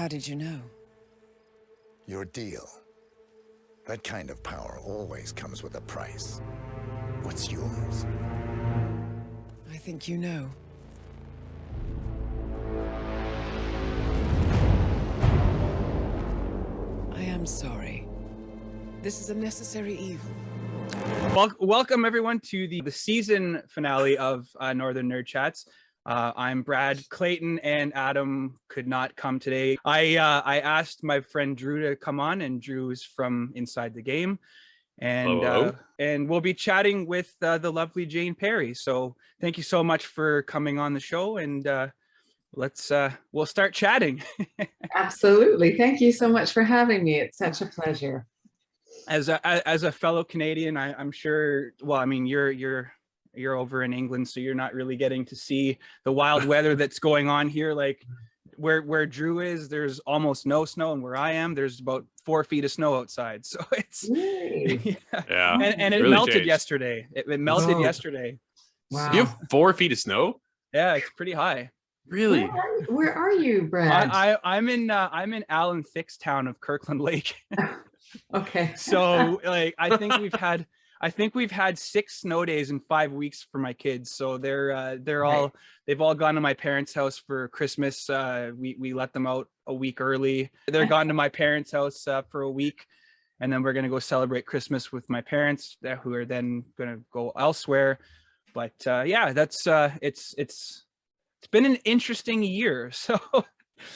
How did you know? Your deal. That kind of power always comes with a price. What's yours? I think you know. I am sorry. This is a necessary evil. Welcome everyone to the season finale of Northern Nerd Chats. I'm Brad. Clayton and Adam could not come today. I asked my friend Drew to come on, and Drew is from Inside the Game, and and we'll be chatting with the lovely Jane Perry. So thank you so much for coming on the show, and we'll start chatting. Absolutely. Thank you so much for having me. It's such a pleasure. As a fellow Canadian, I'm sure. Well, I mean, you're over in England, so you're not really getting to see the wild weather that's going on here. Like where Drew is, there's almost no snow, and where I am, there's about 4 feet of snow outside. So it's yeah. And it really melted changed. yesterday. It melted yesterday. Wow. You have 4 feet of snow? Yeah, it's pretty high. Really? Where are you, Brad? I'm in Alan Thick's town of Kirkland Lake. Okay. So like I think we've had 6 snow days in 5 weeks for my kids. So they've all gone to my parents' house for Christmas. We let them out a week early. They're gone to my parents' house for a week, and then we're gonna go celebrate Christmas with my parents, who are then gonna go elsewhere. But yeah, that's it's been an interesting year. So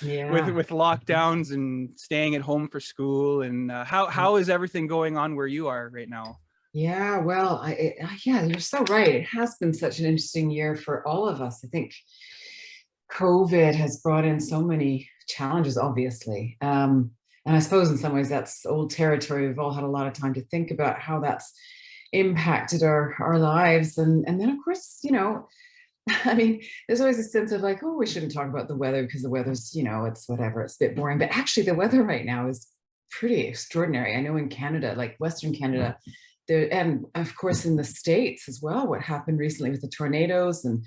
Yeah. with lockdowns and staying at home for school, and how is everything going on where you are right now? Yeah, well, yeah, you're so right. It has been such an interesting year for all of us. I think COVID has brought in so many challenges, obviously. And I suppose in some ways that's old territory. We've all had a lot of time to think about how that's impacted our lives. And then, of course, I mean, there's always a sense of like, oh, we shouldn't talk about the weather because the weather's, it's whatever, it's a bit boring. But actually, the weather right now is pretty extraordinary. I know in Canada, like Western Canada, there, and of course in the States as well, what happened recently with the tornadoes and,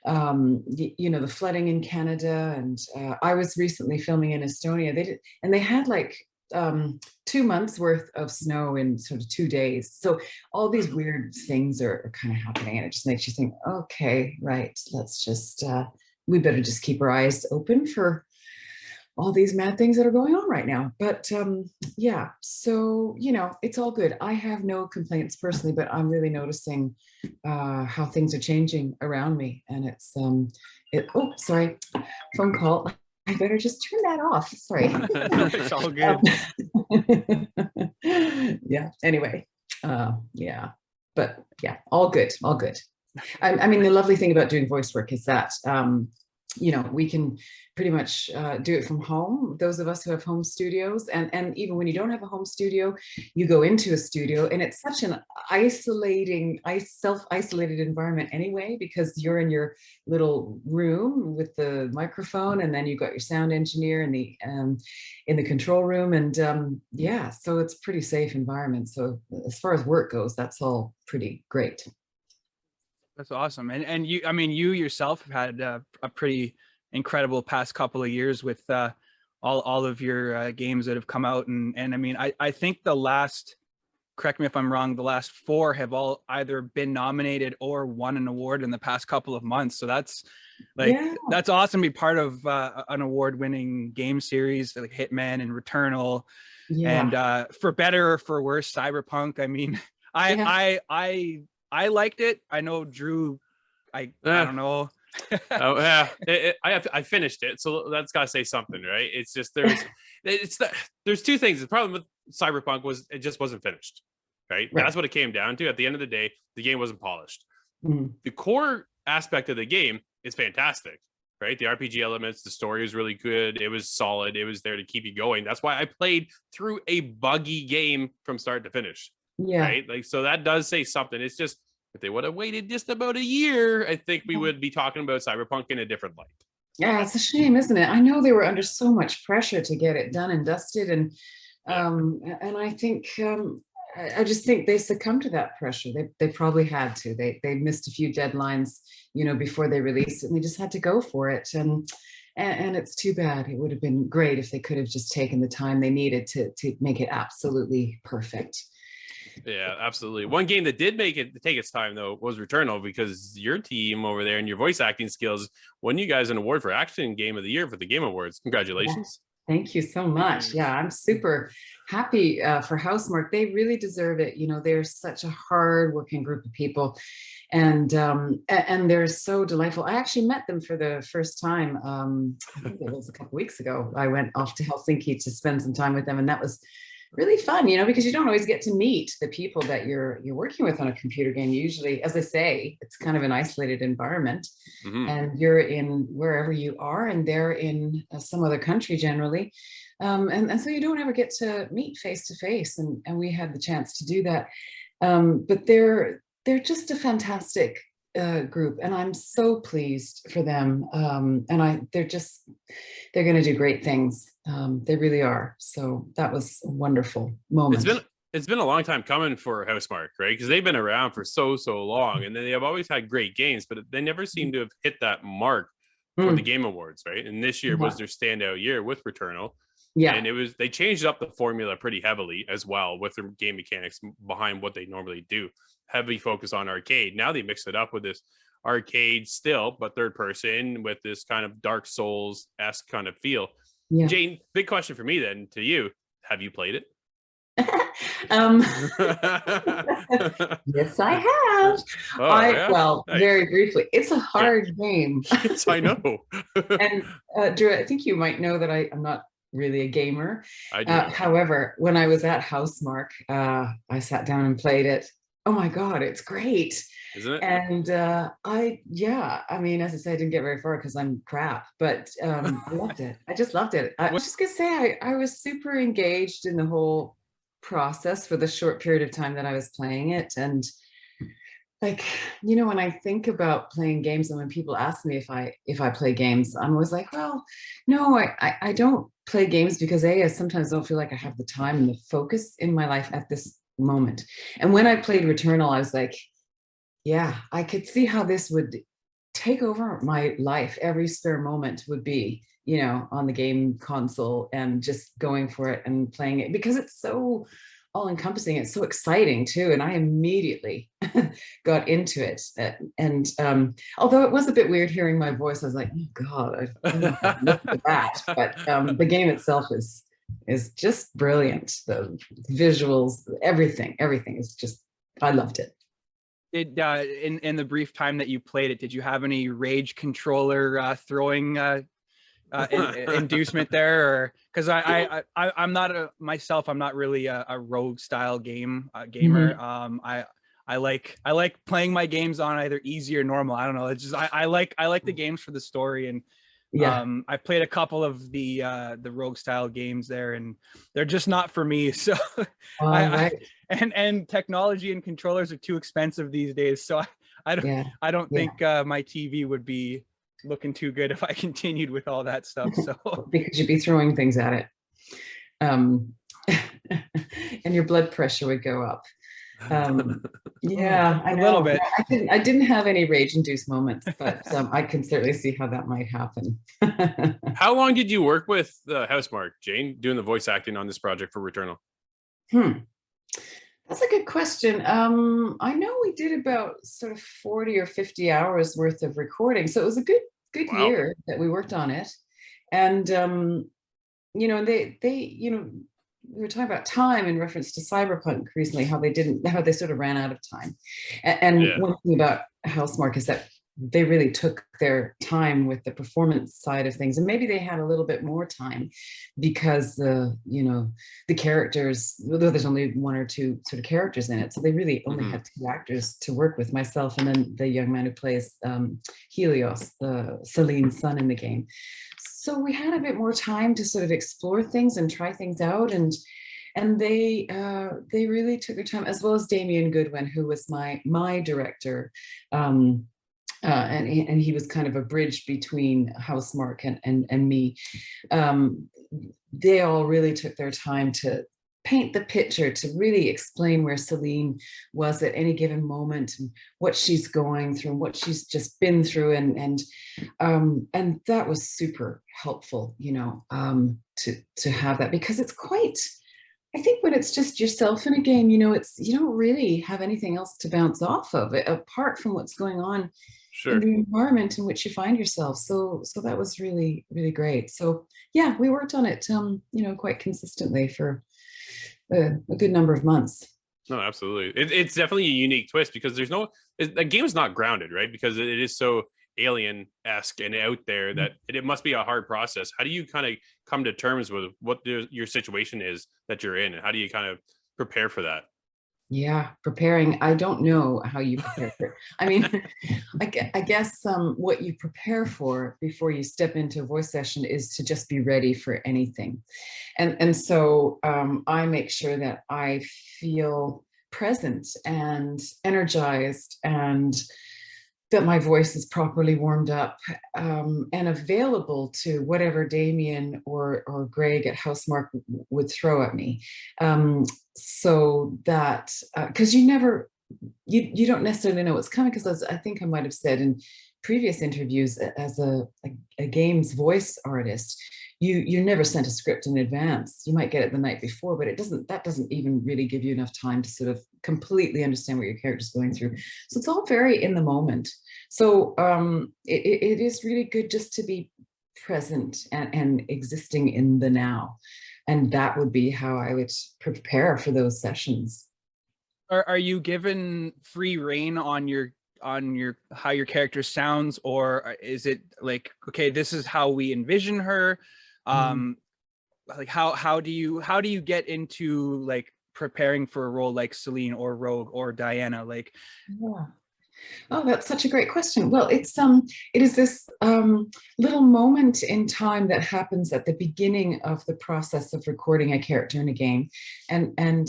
the flooding in Canada. And I was recently filming in Estonia. They had like 2 months worth of snow in sort of 2 days. So all these weird things are kind of happening, and it just makes you think, okay, right, let's just we better just keep our eyes open for all these mad things that are going on right now. But yeah, so it's all good. I have no complaints personally, but I'm really noticing how things are changing around me, and it's oh, sorry, phone call. I better just turn that off. Sorry. It's all good. Yeah. Anyway. Yeah. But yeah, all good. All good. I mean, the lovely thing about doing voice work is that, we can pretty much do it from home. Those of us who have home studios, and even when you don't have a home studio, you go into a studio, and it's such an self-isolated environment anyway, because you're in your little room with the microphone, and then you've got your sound engineer in the control room, and yeah, so it's a pretty safe environment. So as far as work goes, that's all pretty great. That's awesome. And you, I mean, you yourself have had a pretty incredible past couple of years with all of your games that have come out. And I mean, I think the last, correct me if I'm wrong, the last 4 have all either been nominated or won an award in the past couple of months. So that's like, that's awesome to be part of an award-winning game series like Hitman and Returnal. Yeah. And for better or for worse, Cyberpunk. I mean, I liked it. I know Drew, I don't know. Oh yeah, I finished it, so that's got to say something, right? It's just there's 2 things. The problem with Cyberpunk was it just wasn't finished, right? That's what it came down to. At the end of the day, the game wasn't polished. Mm-hmm. The core aspect of the game is fantastic, right? The RPG elements, the story was really good. It was solid. It was there to keep you going. That's why I played through a buggy game from start to finish. Yeah. Right. Like, so that does say something. It's just, if they would have waited just about a year, I think we would be talking about Cyberpunk in a different light. Yeah, it's a shame, isn't it? I know they were under so much pressure to get it done and dusted, and I think I just think they succumbed to that pressure. They probably had to. They missed a few deadlines, before they released it, and they just had to go for it. and it's too bad. It would have been great if they could have just taken the time they needed to make it absolutely perfect. Yeah, absolutely. One game that did take its time though was Returnal, because your team over there and your voice acting skills won you guys an award for Action Game of the Year for the Game Awards. Congratulations. Yeah, thank you so much. Yeah, I'm super happy for Housemarque. They really deserve it. You know, they're such a hard-working group of people, and they're so delightful. I actually met them for the first time. I think it was a couple weeks ago. I went off to Helsinki to spend some time with them, and that was really fun, you know, because you don't always get to meet the people that you're working with on a computer game. Usually, as I say, it's kind of an isolated environment, and you're in wherever you are, and they're in some other country generally, and so you don't ever get to meet face to face, and we had the chance to do that. But they're just a fantastic group, and I'm so pleased for them. And they're going to do great things. They really are. So that was a wonderful moment. It's been a long time coming for Housemarque, right? Because they've been around for so long, and they have always had great games, but they never seem to have hit that mark for the Game Awards, right? And this year was their standout year with Returnal. Yeah, and they changed up the formula pretty heavily as well with their game mechanics behind what they normally do. Heavy focus on arcade. Now they mix it up with this arcade still, but third person with this kind of Dark Souls-esque kind of feel. Yeah. Jane, big question for me then to you: have you played it? Yes, I have. Well, nice. Very briefly. It's a hard game. Yes, I know. And Drew, I think you might know that I'm not really a gamer. I do. However, when I was at Housemarque, I sat down and played it. Oh my God, it's great. Isn't it? And I mean, as I said, I didn't get very far because I'm crap, but I loved it. I just loved it. I was just gonna say, I was super engaged in the whole process for the short period of time that I was playing it. And like, you know, when I think about playing games, and when people ask me if I play games, I'm always like, well, no, I don't play games because I sometimes don't feel like I have the time and the focus in my life at this moment. And when I played Returnal, I was like, yeah, I could see how this would take over my life. Every spare moment would be, you know, on the game console and just going for it and playing it, because it's so all-encompassing. It's so exciting too, and I immediately got into it. And although it was a bit weird hearing my voice, I was like, oh God, I don't know how to look at that. But the game itself is just brilliant. The visuals, everything is just, I loved it. Did in the brief time that you played it, did you have any rage controller throwing inducement there? Or because I'm not myself, I'm not really a rogue style gamer. I like playing my games on either easy or normal. I don't know. It's just I like the games for the story, and I played a couple of the rogue style games there, and they're just not for me. So and technology and controllers are too expensive these days. So I don't think my TV would be looking too good if I continued with all that stuff. So because you'd be throwing things at it, and your blood pressure would go up. I know. A little bit. I didn't have any rage-induced moments, but I can certainly see how that might happen. How long did you work with Housemarque, Jane, doing the voice acting on this project for Returnal? That's a good question. I know we did about sort of 40 or 50 hours worth of recording, so it was a good year that we worked on it. And you know, they you know, we were talking about time in reference to Cyberpunk recently, how they sort of ran out of time. And one thing about Housemarque is that they really took their time with the performance side of things, and maybe they had a little bit more time because you know, the characters, although there's only one or two sort of characters in it, so they really only had two actors to work with, myself and then the young man who plays Helios, the Celine's son in the game. So we had a bit more time to sort of explore things and try things out, and they really took their time, as well as Damien Goodwin, who was my director. And he was kind of a bridge between Housemarque and me. They all really took their time to paint the picture, to really explain where Celine was at any given moment and what she's going through and what she's just been through, and that was super helpful, to have that, because it's quite, I think when it's just yourself in a game, it's, you don't really have anything else to bounce off of it apart from what's going on in the environment in which you find yourself. So that was really, really great. So yeah, we worked on it, quite consistently for a good number of months. No, absolutely. It's definitely a unique twist, because the game is not grounded, right? Because it is so alien-esque and out there that it must be a hard process. How do you kind of come to terms with what your situation is that you're in, and how do you kind of prepare for that? Yeah, preparing. I don't know how you prepare for it. I mean, I guess what you prepare for before you step into a voice session is to just be ready for anything. And so I make sure that I feel present and energized, and that my voice is properly warmed up, and available to whatever Damien or Greg at Housemark would throw at me. So that, because you don't necessarily know what's coming, because I think I might have said in previous interviews, as a games voice artist, you're never sent a script in advance. You might get it the night before, but that doesn't even really give you enough time to sort of completely understand what your character's going through. So it's all very in the moment. So it is really good just to be present and existing in the now. And that would be how I would prepare for those sessions. Are you given free reign on your how your character sounds, or is it like, okay, this is how we envision her? Like how do you get into like preparing for a role like Celine or Rogue or Diana? Like, yeah. Oh, that's such a great question. Well, it is this little moment in time that happens at the beginning of the process of recording a character in a game, and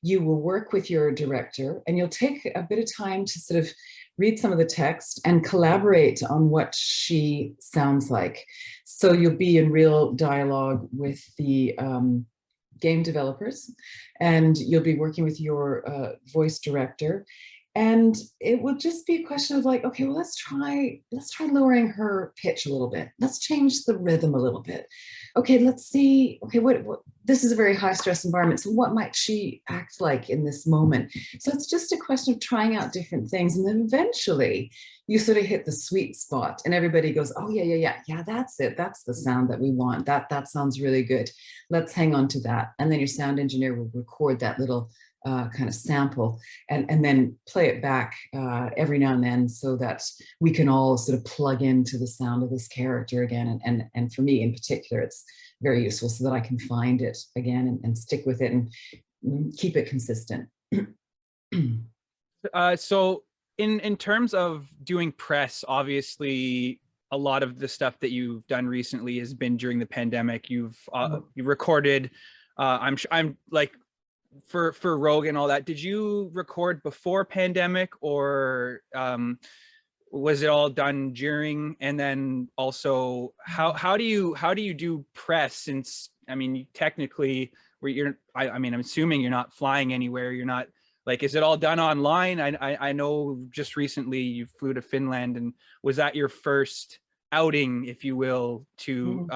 you will work with your director, and you'll take a bit of time to sort of read some of the text and collaborate on what she sounds like. So you'll be in real dialogue with the game developers, and you'll be working with your voice director. And it would just be a question of like, okay, well, let's try lowering her pitch a little bit. Let's change the rhythm a little bit. Okay, let's see. Okay, what this is a very high stress environment. So what might she act like in this moment? So it's just a question of trying out different things. And then eventually you sort of hit the sweet spot, and everybody goes, oh yeah, that's it. That's the sound that we want. That sounds really good. Let's hang on to that. And then your sound engineer will record that little kind of sample and then play it back every now and then, so that we can all sort of plug into the sound of this character again. And for me in particular, it's very useful so that I can find it again and stick with it and keep it consistent. So in terms of doing press, obviously a lot of the stuff that you've done recently has been during the pandemic. You've recorded, I'm like, for Rogue and all that. Did you record before pandemic, or was it all done during? And then also, how do you do press, since I mean technically I mean I'm assuming you're not flying anywhere, you're not, like, is it all done online? I know just recently you flew to Finland, and was that your first outing, if you will, to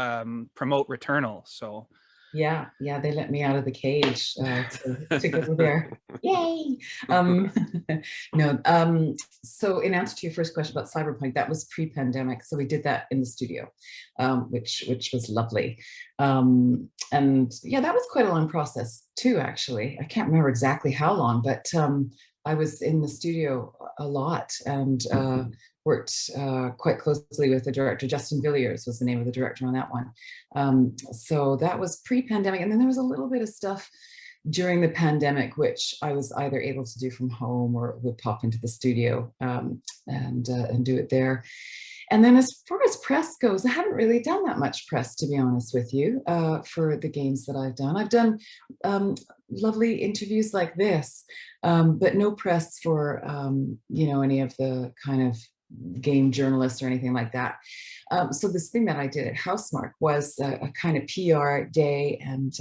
promote Returnal? So Yeah, they let me out of the cage to go there. Yay! No, so in answer to your first question about Cyberpunk, that was pre-pandemic. So we did that in the studio, which was lovely. And yeah, that was quite a long process too, actually. I can't remember exactly how long, but I was in the studio a lot, and worked quite closely with the director. Justin Villiers was the name of the director on that one. So that was pre-pandemic. And then there was a little bit of stuff during the pandemic, which I was either able to do from home or would pop into the studio and do it there. And then as far as press goes, I haven't really done that much press, to be honest with you, for the games that I've done. I've done lovely interviews like this, but no press for, any of the kind of game journalists or anything like that. So this thing that I did at Housemark was a kind of PR day, and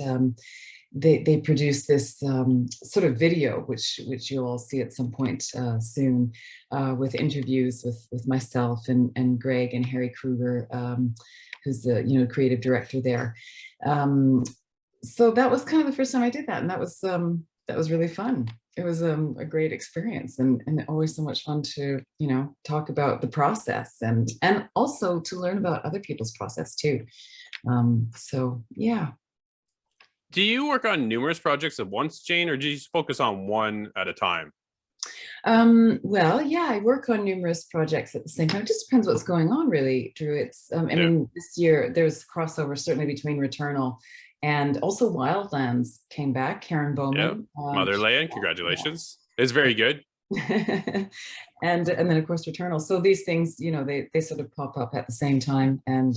they produced this sort of video, which you'll all see at some point soon, with interviews with myself and Greg and Harry Kruger, who's the creative director there. So that was kind of the first time I did that, and that was really fun. It was a great experience, and always so much fun to talk about the process and also to learn about other people's process too. So yeah. Do you work on numerous projects at once, Jane, or do you just focus on one at a time? Well, yeah, I work on numerous projects at the same time. It just depends what's going on, really, Drew. It's I mean, this year there's crossover certainly between Returnal and also Wildlands came back. Karen Bowman, Motherland, congratulations! It's very good. and then of course Returnal. So these things, they sort of pop up at the same time, and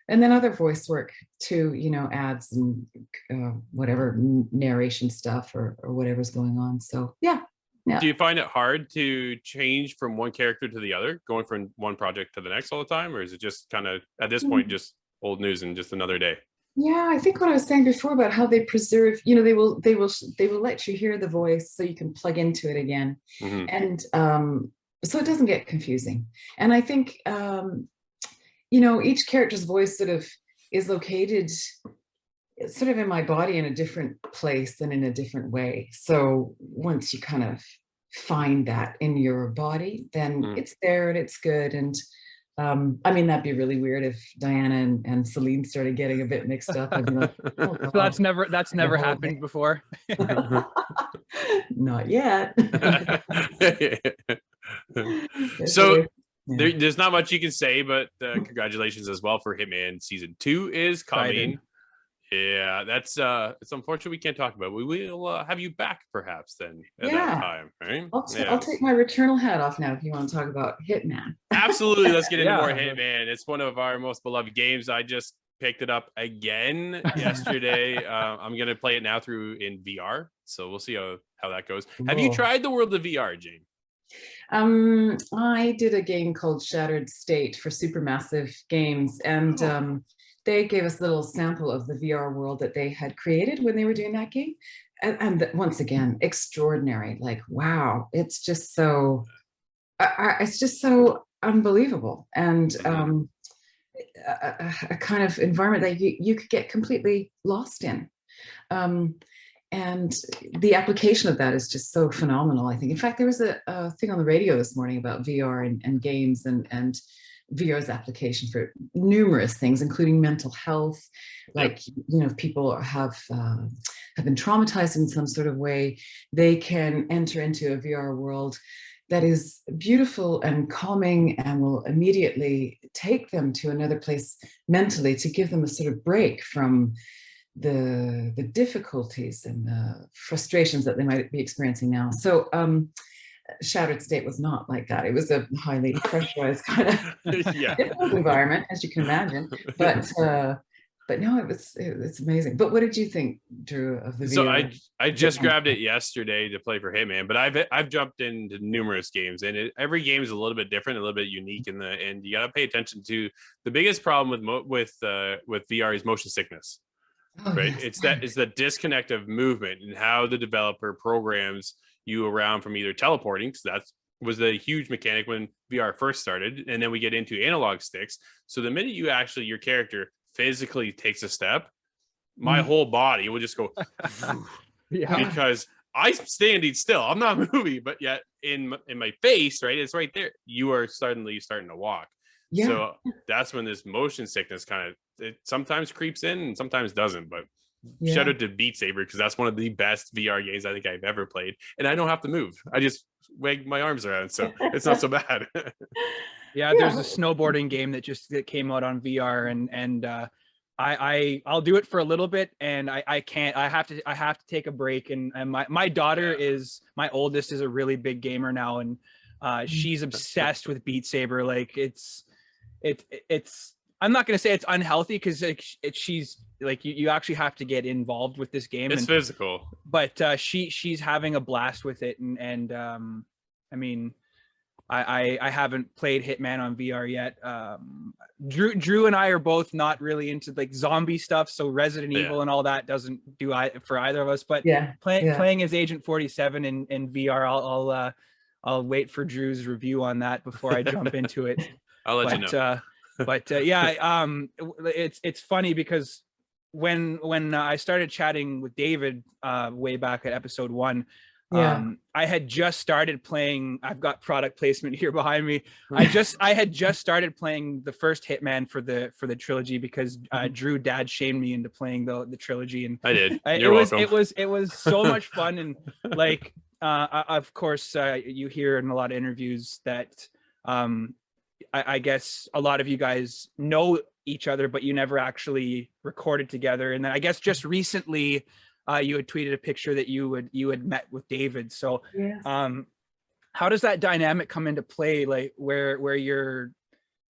then other voice work too, ads and whatever narration stuff or whatever's going on. So yeah. Do you find it hard to change from one character to the other, going from one project to the next all the time, or is it just kind of at this point just old news and just another day? Yeah, I think what I was saying before about how they preserve, they will let you hear the voice so you can plug into it again, and so it doesn't get confusing. And I think each character's voice sort of is located sort of in my body in a different place and in a different way. So once you kind of find that in your body, then it's there and it's good. And I mean, that'd be really weird if Diana and Celine started getting a bit mixed up. I'd be like, oh, so that's never happened before. Not yet. So there's not much you can say, but congratulations as well for Hitman Season 2 is coming. Exciting. Yeah, that's it's unfortunate we can't talk about it. We will have you back perhaps then at that time, right? I'll take my Returnal hat off now if you want to talk about Hitman. Absolutely, let's get into more Hitman. It's one of our most beloved games. I just picked it up again yesterday. I'm gonna play it now in VR, so we'll see how that goes. Cool. Have you tried the world of VR, Jane? I did a game called Shattered State for Supermassive Games, and they gave us a little sample of the VR world that they had created when they were doing that game. And once again, extraordinary. Like, wow, it's just so unbelievable. And a kind of environment that you could get completely lost in. And the application of that is just so phenomenal, I think. In fact, there was a thing on the radio this morning about VR and games and VR's application for numerous things, including mental health. Like, if people have been traumatized in some sort of way, they can enter into a VR world that is beautiful and calming and will immediately take them to another place mentally to give them a sort of break from the difficulties and the frustrations that they might be experiencing now. So Shattered State was not like that. It was a highly pressurized kind of difficult environment, as you can imagine. But no, it's amazing. But what did you think, Drew, of the VR? So I just grabbed it yesterday to play for Hitman, but I've jumped into numerous games, and every game is a little bit different, a little bit unique and you gotta pay attention to the biggest problem with VR is motion sickness. Right, yes. It's the disconnect of movement and how the developer programs you around from either teleporting, because that was the huge mechanic when VR first started, and then we get into analog sticks. So the minute your character physically takes a step, my whole body will just go because I'm standing still, I'm not moving, but yet in my face, right, it's right there, you are suddenly starting to walk. So that's when this motion sickness it sometimes creeps in and sometimes doesn't. But shout out to Beat Saber, because that's one of the best VR games I think I've ever played, and I don't have to move. I just wag my arms around, so it's not so bad. There's a snowboarding game that came out on VR, and I'll do it for a little bit, and I can't. I have to take a break, and my daughter my oldest is a really big gamer now, and she's obsessed with Beat Saber. Like it's I'm not gonna say it's unhealthy, because she's like, you actually have to get involved with this game. It's physical, but she's having a blast with it, and I mean, I haven't played Hitman on VR yet. Drew and I are both not really into like zombie stuff, so Resident Evil and all that doesn't do for either of us. But playing as Agent 47 in VR, I'll wait for Drew's review on that before I jump into it. I'll let you know. It's funny because when I started chatting with David way back at episode 1, I had just started playing. I've got product placement here behind me. I had just started playing the first Hitman for the trilogy because Drew dad shamed me into playing the trilogy, and I did. Welcome. It was so much fun, and like of course you hear in a lot of interviews that I guess a lot of you guys know each other, but you never actually recorded together. And then I guess just recently you had tweeted a picture that you had met with David. So how does that dynamic come into play? Like where you're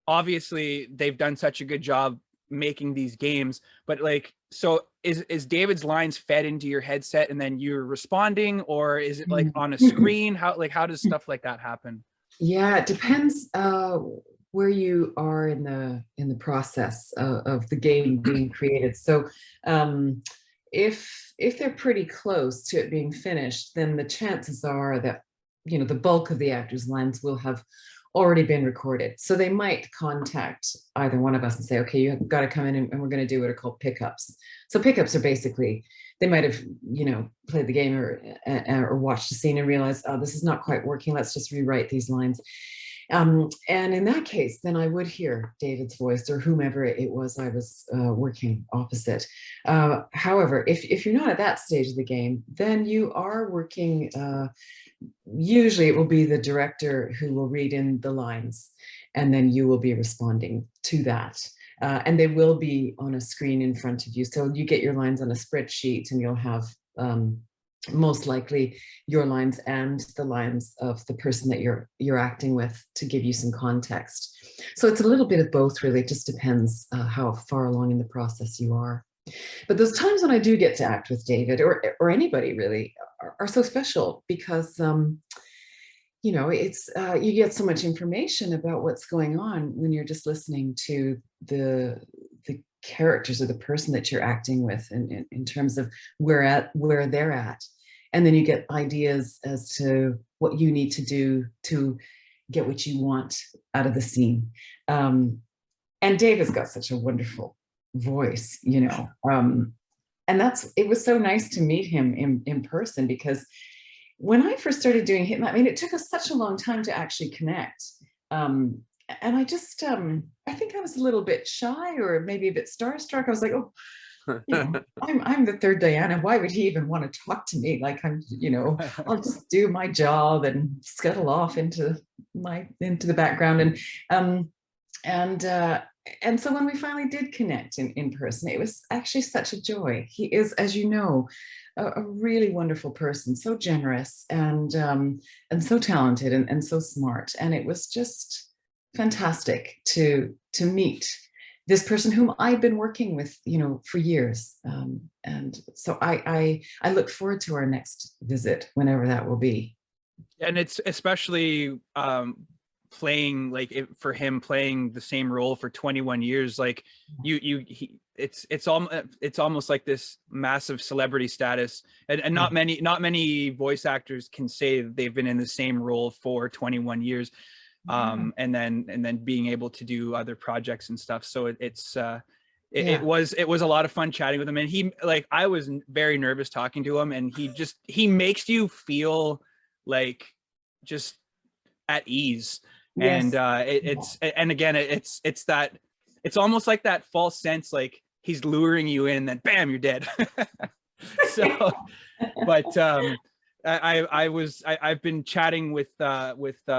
obviously they've done such a good job making these games, but like, so is David's lines fed into your headset and then you're responding, or is it like on a screen? How does stuff like that happen? Yeah, it depends where you are in the process of the game being created. So if they're pretty close to it being finished, then the chances are that, you know, the bulk of the actors' lines will have already been recorded. So they might contact either one of us and say, okay, you've got to come in and we're going to do what are called pickups. So pickups are basically, they might have, you know, played the game or watched the scene and realized, oh, this is not quite working. Let's just rewrite these lines. And in that case, then I would hear David's voice or whomever it was I was working opposite. However, if you're not at that stage of the game, then you are working, usually it will be the director who will read in the lines, and then you will be responding to that. And they will be on a screen in front of you. So you get your lines on a spreadsheet and you'll have most likely your lines and the lines of the person that you're acting with to give you some context. So it's a little bit of both, really. It just depends how far along in the process you are. But those times when I do get to act with David or anybody really are so special because you know, it's you get so much information about what's going on when you're just listening to the characters or the person that you're acting with in terms of where they're at. And then you get ideas as to what you need to do to get what you want out of the scene. And David's got such a wonderful voice, you know. And it was so nice to meet him in person, because when I first started doing Hitman, I mean, it took us such a long time to actually connect. And I just, I think I was a little bit shy or maybe a bit starstruck. I was like, oh, you know, I'm the third Diana. Why would he even want to talk to me? Like I'm, you know, I'll just do my job and scuttle off into the background. And so when we finally did connect in person, it was actually such a joy. He is, as you know, a really wonderful person, so generous and so talented and so smart. And it was just fantastic to meet this person whom I've been working with, you know, for years. And so I look forward to our next visit, whenever that will be. And it's especially playing for him playing the same role for 21 years, like it's almost like this massive celebrity status, and not many voice actors can say that they've been in the same role for 21 years. And then being able to do other projects and stuff. So it was a lot of fun chatting with him, and he, like, I was very nervous talking to him, and he makes you feel like just at ease. Yes. And again, it's almost like that false sense, like he's luring you in, and then bam, you're dead. So, but I've been chatting with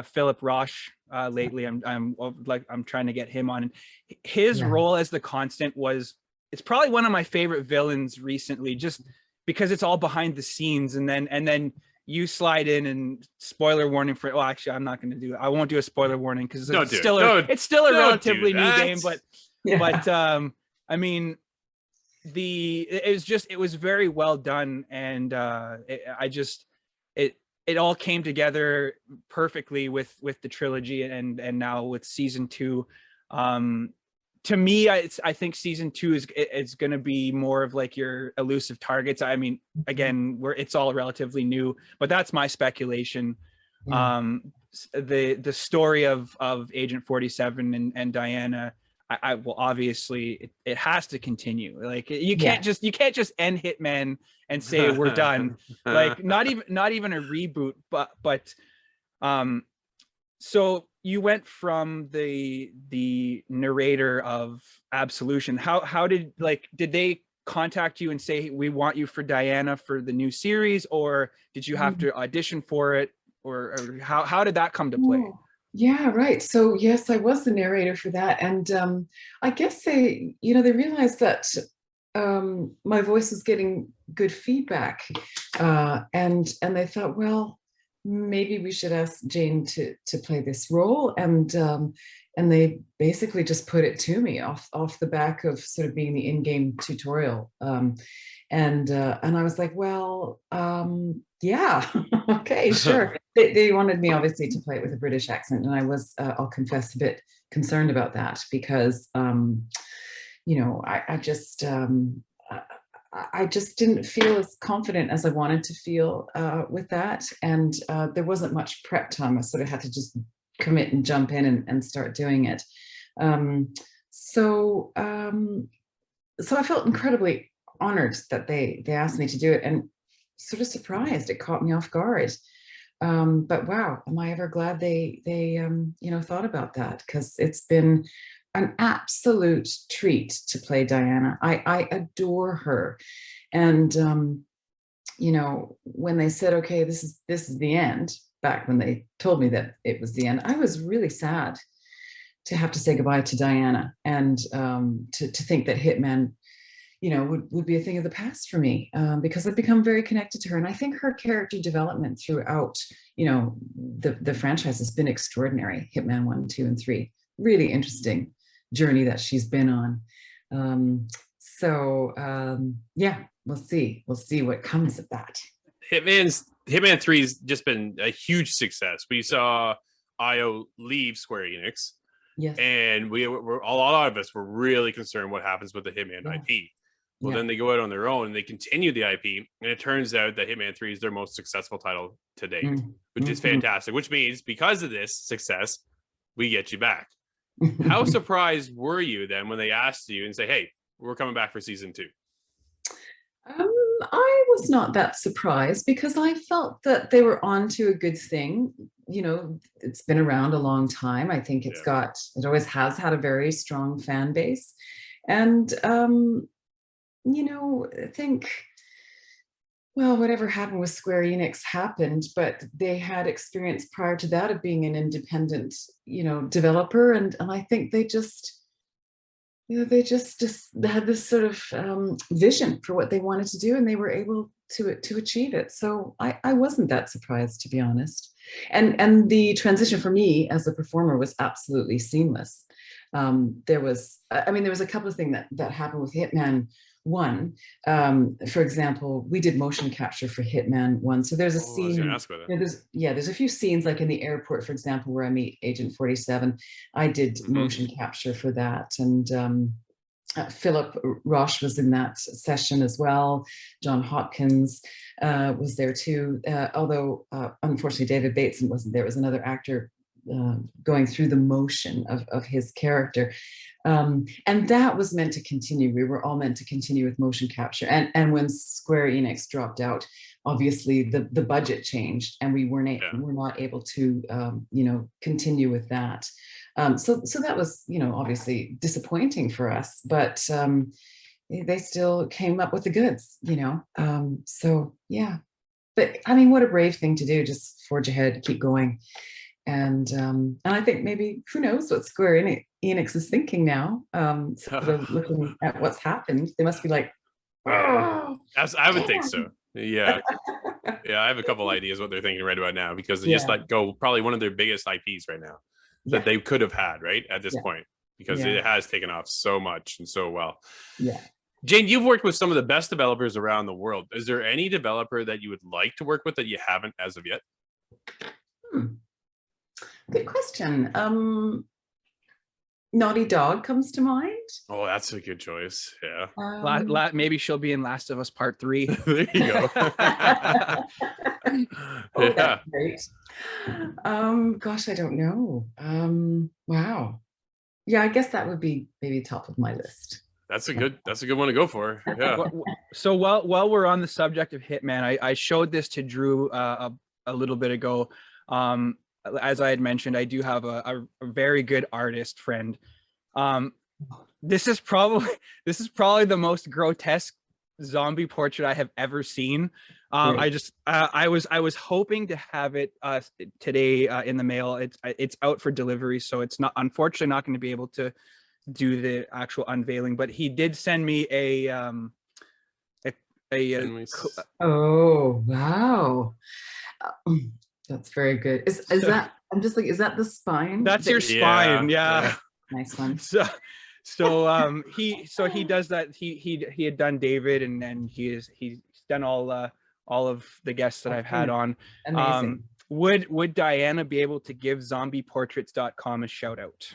Philip Roche lately. I'm trying to get him on. His role as the Constant it's probably one of my favorite villains recently, just because it's all behind the scenes, and then you slide in, and spoiler warning for, well, actually I'm not going to do it. I won't do a spoiler warning because it's still a relatively new game, but I mean, it was very well done, and it all came together perfectly with the trilogy and now with season 2. To me, I think season 2 is going to be more of like your elusive targets. I mean, again, it's all relatively new, but that's my speculation. Yeah. The story of Agent 47 and Diana, I will obviously it has to continue. Like you can't just end Hitman and say we're done. Like not even a reboot, but so you went from the narrator of Absolution. How did they contact you and say we want you for Diana for the new series, or did you have to audition for it, or how did that come to play? Yeah, right. So yes, I was the narrator for that, and I guess they realized that my voice was getting good feedback, and they thought, well, maybe we should ask Jane to play this role, and they basically just put it to me off the back of sort of being the in-game tutorial, and I was like, well, yeah, okay, sure. They wanted me obviously to play it with a British accent, and I was, I'll confess, a bit concerned about that because I just didn't feel as confident as I wanted to feel with that, and there wasn't much prep time. I sort of had to just commit and jump in and start doing it. So I felt incredibly honored that they asked me to do it, and sort of surprised. It caught me off guard. But wow, am I ever glad they thought about that, because it's been an absolute treat to play Diana. I adore her, and when they said, okay, this is the end, back when they told me that it was the end, I was really sad to have to say goodbye to Diana, and to think that Hitman would be a thing of the past for me, because I've become very connected to her. And I think her character development throughout, the franchise has been extraordinary. Hitman 1, 2, and 3, really interesting journey that she's been on. Yeah, we'll see what comes of that. Hitman 3's just been a huge success. We saw IO leave Square Enix. Yes. And a lot of us were really concerned what happens with the Hitman IP. Well, then they go out on their own and they continue the IP, and it turns out that Hitman 3 is their most successful title to date, which is fantastic, which means because of this success, we get you back. How surprised were you then when they asked you and say, hey, we're coming back for season 2? I was not that surprised, because I felt that they were onto a good thing. It's been around a long time. I think it always has had a very strong fan base. And, I think, well, whatever happened with Square Enix happened, but they had experience prior to that of being an independent, developer. And I think they just had this sort of vision for what they wanted to do, and they were able to achieve it. So I wasn't that surprised, to be honest. And the transition for me as a performer was absolutely seamless. There was a couple of things that happened with Hitman 1. For example, we did motion capture for Hitman 1. So there's a scene. There's a few scenes, like in the airport, for example, where I meet Agent 47. I did motion capture for that, and Philip Roche was in that session as well. John Hopkins was there too, although unfortunately David Bateson wasn't there. It was another actor going through the motion of his character. And that was meant to continue. We were all meant to continue with motion capture. And when Square Enix dropped out, obviously the budget changed, and we were not able to continue with that. So that was obviously disappointing for us, but they still came up with the goods, so yeah. But I mean, what a brave thing to do, just forge ahead, keep going. And I think maybe, who knows what Square Enix is thinking now, sort of looking at what's happened. They must be like, oh, I would think so. Yeah. I have a couple ideas what they're thinking right about now, because they just let go probably one of their biggest IPs right now that they could have had right at this point, because it has taken off so much and so well. Yeah. Jane, you've worked with some of the best developers around the world. Is there any developer that you would like to work with that you haven't as of yet? Hmm. Good question. Naughty Dog comes to mind. Oh, that's a good choice. Yeah. Maybe she'll be in Last of Us Part 3. There you go. Oh, Yeah. that's great. Gosh, I don't know. Wow. Yeah, I guess that would be maybe top of my list. That's a good one to go for. Yeah. So while we're on the subject of Hitman, I showed this to Drew a little bit ago. As I had mentioned, I do have a very good artist friend. This is probably the most grotesque zombie portrait I have ever seen. I was hoping to have it today in the mail. It's out for delivery, so it's not, unfortunately, not going to be able to do the actual unveiling. But he did send me oh wow, that's very good. Is that, I'm just like, is that the spine? That's your spine, yeah. Nice one. So he does that. He had done David, and then he's done all of the guests that I've had on. Amazing. Would Diana be able to give zombieportraits.com a shout out?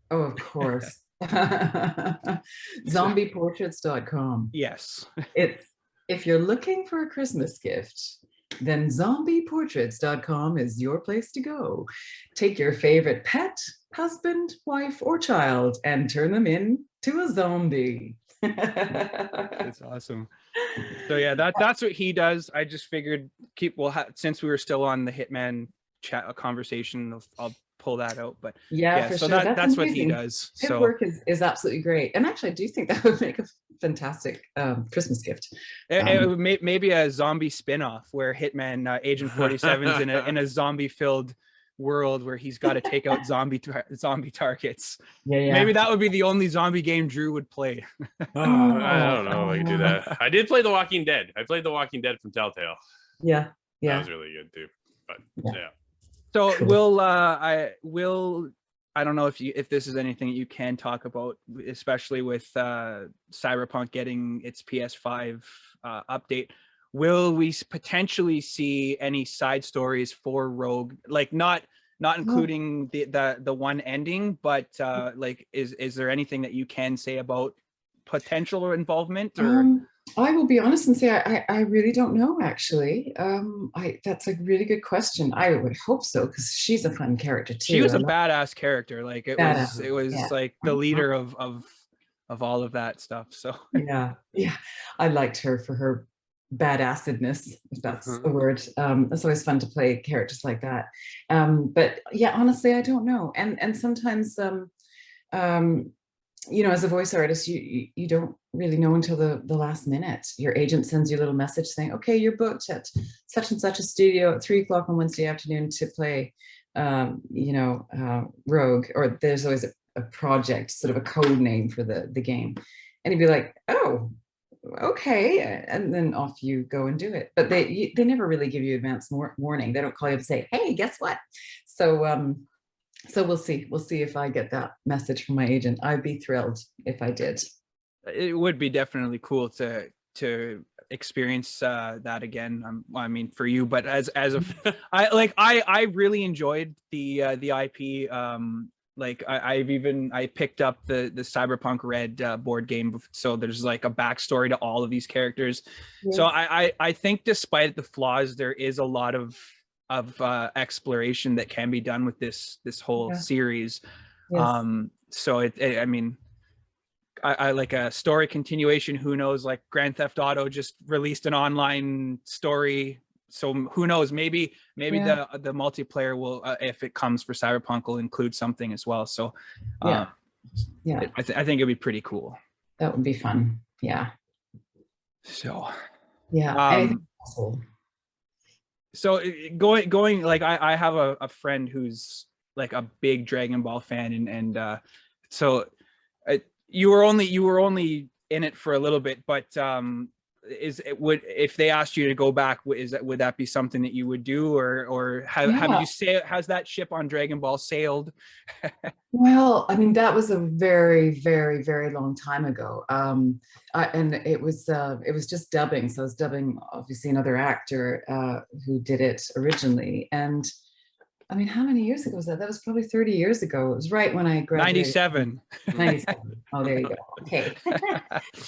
Oh, of course. Zombieportraits.com. Yes. If you're looking for a Christmas gift, then zombieportraits.com is your place to go. Take your favorite pet, husband, wife, or child and turn them into a zombie. That's awesome. So yeah, that's what he does. I just figured since we were still on the Hitman chat conversation, I'll pull that out. But yeah, for so sure. that's what he does. His so work is absolutely great, and actually I do think that would make a fantastic Christmas gift. It would maybe a zombie spin-off where Hitman Agent 47's in a zombie filled world where he's got to take out zombie targets. Yeah. Maybe that would be the only zombie game Drew would play. I don't know if I could do that. I did play The Walking Dead. I played The Walking Dead from Telltale. Yeah. That was really good too. But yeah. So I don't know if this is anything that you can talk about, especially with Cyberpunk getting its PS5 update. Will we potentially see any side stories for Rogue, like not including the one ending, but like is there anything that you can say about potential involvement? Or I will be honest and say I really don't know, actually. That's a really good question. I would hope so, because she's a fun character too. She was a badass character. Like it was yeah. like the leader of all of that stuff. So yeah, I liked her for her badassedness, if that's a word. It's always fun to play characters like that. But yeah, honestly, I don't know. And sometimes you know, as a voice artist, you don't really know until the last minute. Your agent sends you a little message saying, okay, you're booked at such and such a studio at 3:00 on Wednesday afternoon to play Rogue, or there's always a project, sort of a code name for the game, and you'd be like, oh, okay, and then off you go and do it. But they never really give you advance warning. They don't call you up and say, hey, guess what? So we'll see if I get that message from my agent. I'd be thrilled if I did. It would be definitely cool to experience that again. I mean, for you, but as I really enjoyed the IP. Like I picked up the Cyberpunk Red board game, so there's like a backstory to all of these characters. Yes. So I think despite the flaws, there is a lot of exploration that can be done with this whole series. Yes. So I mean, I like a story continuation. Who knows? Like Grand Theft Auto just released an online story. So who knows? Maybe the multiplayer will, if it comes for Cyberpunk, will include something as well. So I think it'd be pretty cool. That would be fun. Yeah. So so going like I have a friend who's like a big Dragon Ball fan, and so you were only in it for a little bit, but if they asked you to go back, would that be something that you would do, or has that ship on Dragon Ball sailed? Well, I mean, that was a very, very, very long time ago. And it was just dubbing. So I was dubbing, obviously, another actor who did it originally. And I mean, how many years ago was that? That was probably 30 years ago. It was right when I graduated. 97. 97. Oh, there you go. Okay.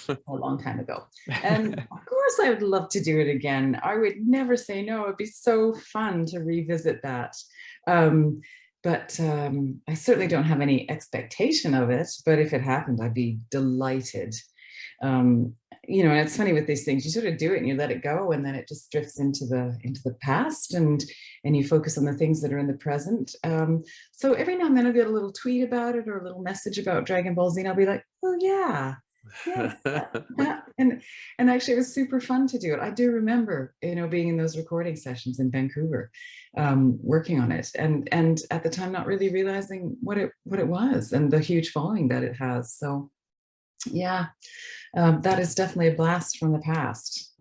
A long time ago. And of course, I would love to do it again. I would never say no. It'd be so fun to revisit that. But I certainly don't have any expectation of it. But if it happened, I'd be delighted. You know, and it's funny with these things, you sort of do it and you let it go, and then it just drifts into the past, and you focus on the things that are in the present. So every now and then I'll get a little tweet about it or a little message about Dragon Ball Z, and I'll be like, oh yeah, yes, that. And actually it was super fun to do it. I do remember, you know, being in those recording sessions in Vancouver, working on it, and at the time not really realizing what it was and the huge following that it has. So yeah, that is definitely a blast from the past.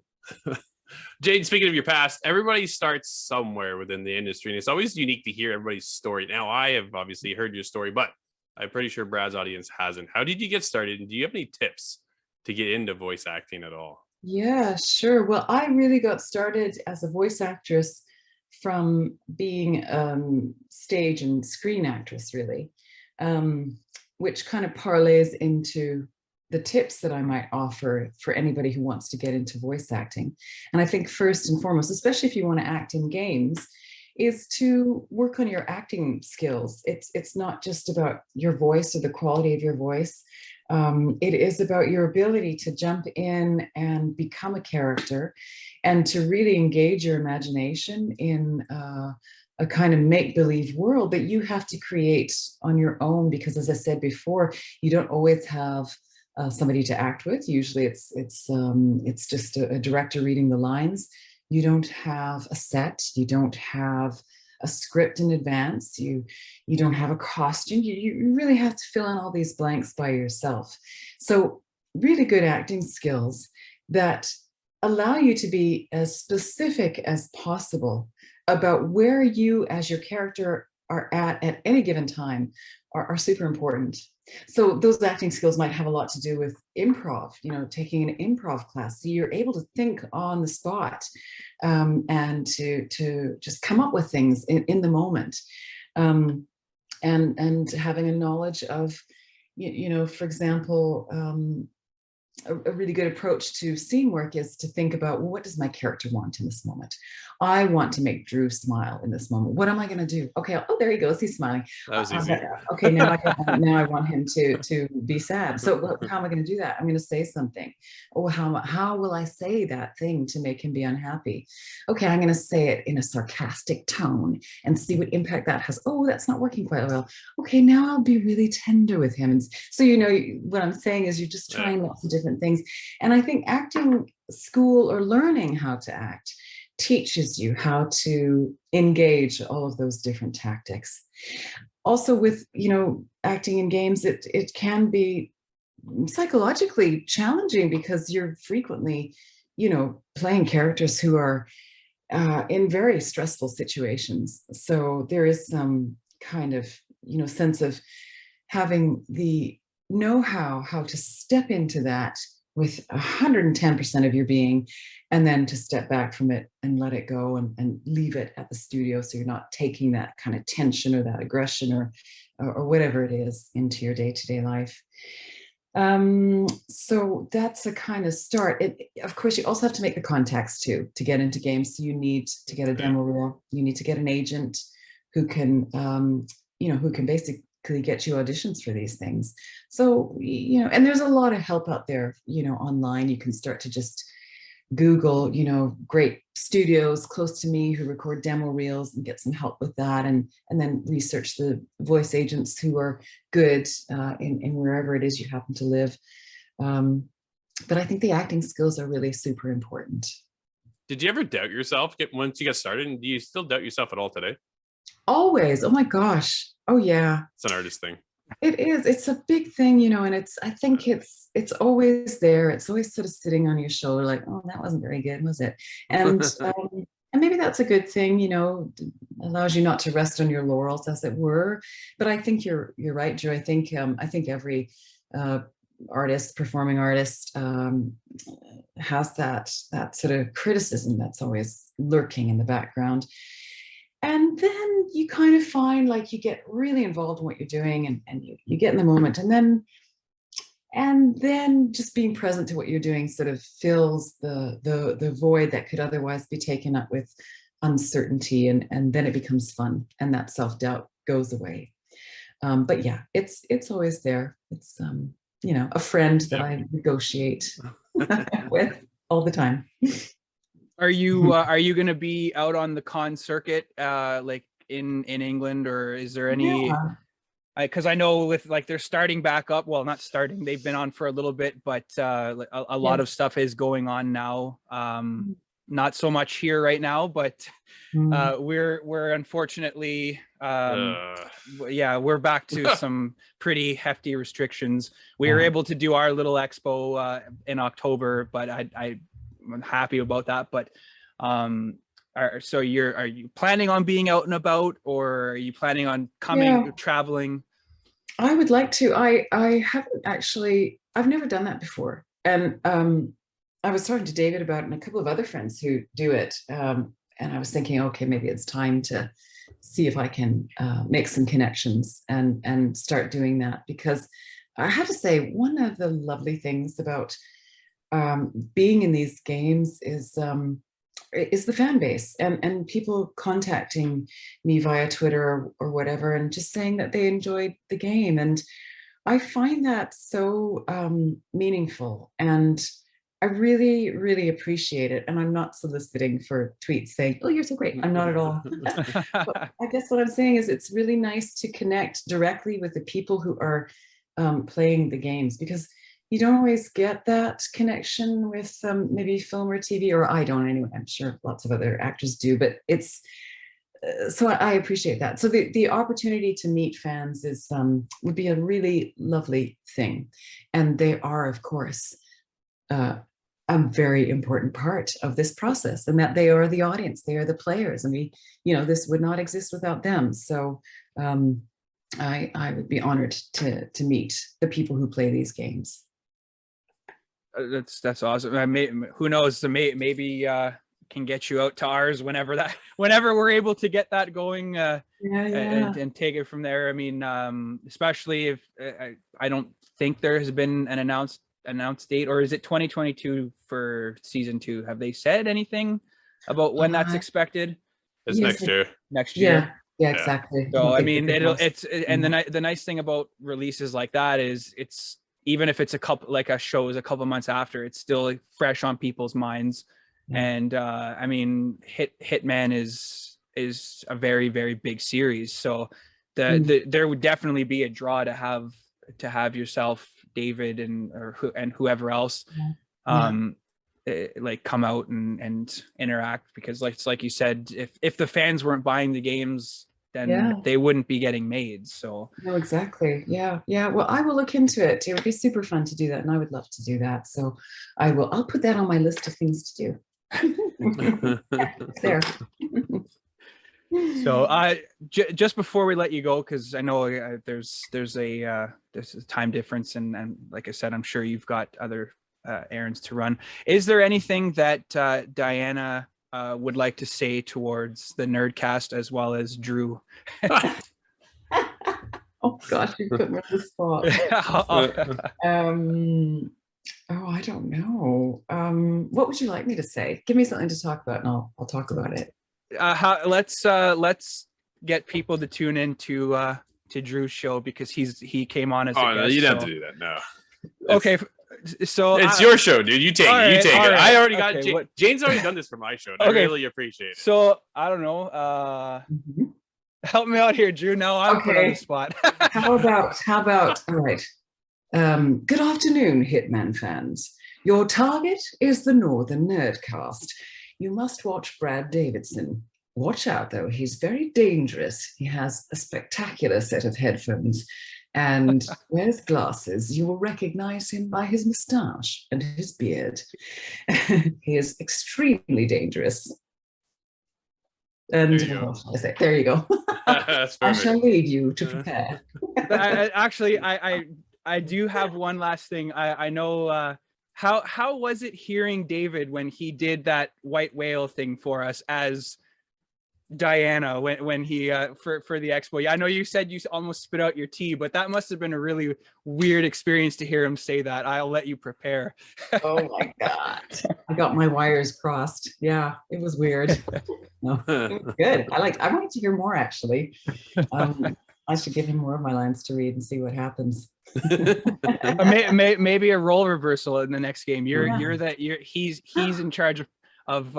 Jade, speaking of your past, everybody starts somewhere within the industry, and it's always unique to hear everybody's story. Now, I have obviously heard your story, but I'm pretty sure Brad's audience hasn't. How did you get started, and do you have any tips to get into voice acting at all? Yeah, sure. Well, I really got started as a voice actress from being stage and screen actress, really, which kind of parlays into the tips that I might offer for anybody who wants to get into voice acting. And I think first and foremost, especially if you want to act in games, is to work on your acting skills. It's not just about your voice or the quality of your voice. It is about your ability to jump in and become a character, and to really engage your imagination in a kind of make-believe world that you have to create on your own, because as I said before, you don't always have somebody to act with. Usually it's just a director reading the lines. You don't have a set, you don't have a script in advance, you don't have a costume. You really have to fill in all these blanks by yourself. So really good acting skills that allow you to be as specific as possible about where you as your character are at any given time are super important. So those acting skills might have a lot to do with improv, you know, taking an improv class. So you're able to think on the spot, and to just come up with things in the moment, and having a knowledge of, you know, for example, a really good approach to scene work is to think about, well, what does my character want in this moment? I want to make Drew smile in this moment. What am I going to do? Okay, oh, there he goes. He's smiling. That was easy. Okay, now I want him to be sad. So how am I going to do that? I'm going to say something. Oh, how will I say that thing to make him be unhappy? Okay, I'm going to say it in a sarcastic tone and see what impact that has. Oh, that's not working quite well. Okay, now I'll be really tender with him. And so, you know, what I'm saying is you're just trying lots of different things. And I think acting school, or learning how to act, teaches you how to engage all of those different tactics. Also with, you know, acting in games, it can be psychologically challenging because you're frequently, you know, playing characters who are in very stressful situations. So there is some kind of, you know, sense of having the know-how how to step into that with 110% of your being, and then to step back from it and let it go and leave it at the studio, so you're not taking that kind of tension or that aggression or whatever it is into your day-to-day life. So that's a kind of start. Of course, you also have to make the contacts too to get into games. So you need to get a demo reel. You need to get an agent who can, you know, who can basically get you auditions for these things. So, you know, and there's a lot of help out there, you know, online. You can start to just Google, you know, great studios close to me who record demo reels and get some help with that, and then research the voice agents who are good in wherever it is you happen to live. But I think the acting skills are really super important. Did you ever doubt yourself once you got started? And do you still doubt yourself at all today? Always. Oh my gosh. Oh yeah. It's an artist thing. It is. It's a big thing, and I think it's always there. It's always sort of sitting on your shoulder, like, oh, that wasn't very good, was it? And and maybe that's a good thing, allows you not to rest on your laurels, as it were. But I think you're right, Drew. I think every artist, performing artist, has that sort of criticism that's always lurking in the background. And then you kind of find like you get really involved in what you're doing, and you get in the moment, and then just being present to what you're doing sort of fills the void that could otherwise be taken up with uncertainty, and then it becomes fun, and that self-doubt goes away. But yeah, it's always there. It's a friend that I negotiate with all the time. Are you going to be out on the con circuit like in England, or is there any? Because I know with like they're starting back up. Well, not starting. They've been on for a little bit, but a lot of stuff is going on now. Not so much here right now, but we're unfortunately we're back to some pretty hefty restrictions. We were able to do our little expo in October, but I'm happy about that. But are you planning on being out and about, or are you planning on coming traveling? I would like to. I haven't actually. I've never done that before, and I was talking to David about it and a couple of other friends who do it, and I was thinking, okay, maybe it's time to see if I can make some connections and start doing that, because I have to say one of the lovely things about being in these games is the fan base, and people contacting me via Twitter or whatever, and just saying that they enjoyed the game. And I find that so meaningful, and I really, really appreciate it. And I'm not soliciting for tweets saying, oh, you're so great. I'm not at all. But I guess what I'm saying is it's really nice to connect directly with the people who are playing the games, because you don't always get that connection with maybe film or TV, or I don't anyway. I'm sure lots of other actors do, but it's so I appreciate that. So the opportunity to meet fans is would be a really lovely thing, and they are, of course, a very important part of this process, and that they are the audience, they are the players, and this would not exist without them. So I would be honored to meet the people who play these games. That's awesome. Who knows? Maybe can get you out to ours whenever we're able to get that going, and take it from there. I mean, especially if I don't think there has been an announced date, or is it 2022 for season 2? Have they said anything about when that's expected? It's next year. Next year. Yeah, exactly. So I mean, the nice thing about releases like that is it's, even if it's a show is a couple months after, it's still fresh on people's minds. And I mean, Hitman is a very, very big series, so there would definitely be a draw to have yourself, David, and whoever else like come out and interact, because like you said, if the fans weren't buying the games, then they wouldn't be getting made. So no, exactly. Yeah. Well, I will look into it. It would be super fun to do that, and I would love to do that. So I'll put that on my list of things to do. There. So just before we let you go, because I know there's a time difference, and like I said, I'm sure you've got other errands to run. Is there anything that Diana would like to say towards the Nerdcast, as well as Drew? Oh gosh, you put me on the spot. I don't know. What would you like me to say? Give me something to talk about, and I'll talk about it. Let's get people to tune in to Drew's show, because he came on as a guest. No, you don't have to do that. No. Okay. So it's your show, dude. You take it. You take it. Right. I already got Jane's already done this for my show. I really appreciate it. So I don't know. Help me out here, Drew. Now I'm put on the spot. How about all right. Good afternoon, Hitman fans. Your target is the Northern Nerdcast. You must watch Brad Davidson. Watch out, though. He's very dangerous. He has a spectacular set of headphones. and wears glasses. You will recognize him by his moustache and his beard. He is extremely dangerous. And There you go. what shall I say? There you go. That's I perfect. shall leave you to prepare. I do have one last thing. I know how was it hearing David when he did that white whale thing for us as Diana when he for the expo? Yeah, I know you said you almost spit out your tea, but that must have been a really weird experience to hear him say that. I'll let you prepare. Oh my God. I got my wires crossed. Yeah, it was weird. No, it was good. I wanted to hear more actually. I should give him more of my lines to read and see what happens. Maybe a role reversal in the next game. He's in charge of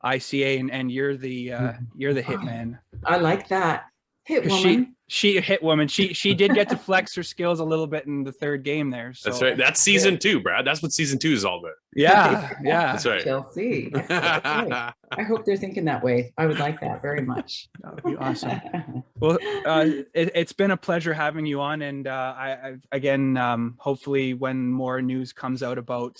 ICA and you're the hitman. I like that. Hit woman. She hit woman. She did get to flex her skills a little bit in the third game there. So. That's right. That's season 2, Brad. That's what season 2 is all about. Yeah. That's right. Chelsea. I hope they're thinking that way. I would like that very much. That would be awesome. Well, it's been a pleasure having you on, and I again, hopefully, when more news comes out about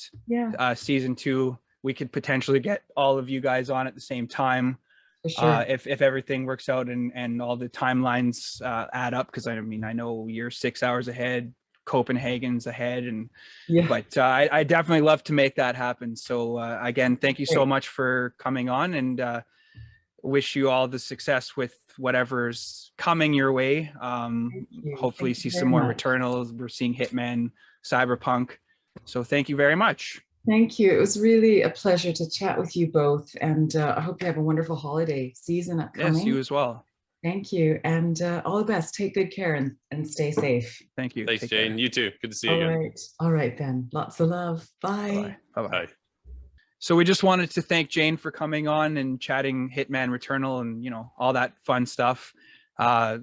season 2, we could potentially get all of you guys on at the same time. For sure. If everything works out and all the timelines add up, because I mean I know you're 6 hours ahead, Copenhagen's ahead, but I definitely love to make that happen. So again, thank you so much for coming on, and wish you all the success with whatever's coming your way. Hopefully see some more Returnals. We're seeing Hitman, Cyberpunk. So thank you very much. Thank you. It was really a pleasure to chat with you both, and I hope you have a wonderful holiday season upcoming. Yes, you as well. Thank you, and all the best. Take good care and stay safe. Thank you. Thanks, Take Jane. care. You too. Good to see you again. All right, then. Lots of love. Bye. Bye-bye. Bye. So we just wanted to thank Jane for coming on and chatting Hitman, Returnal, and all that fun stuff. I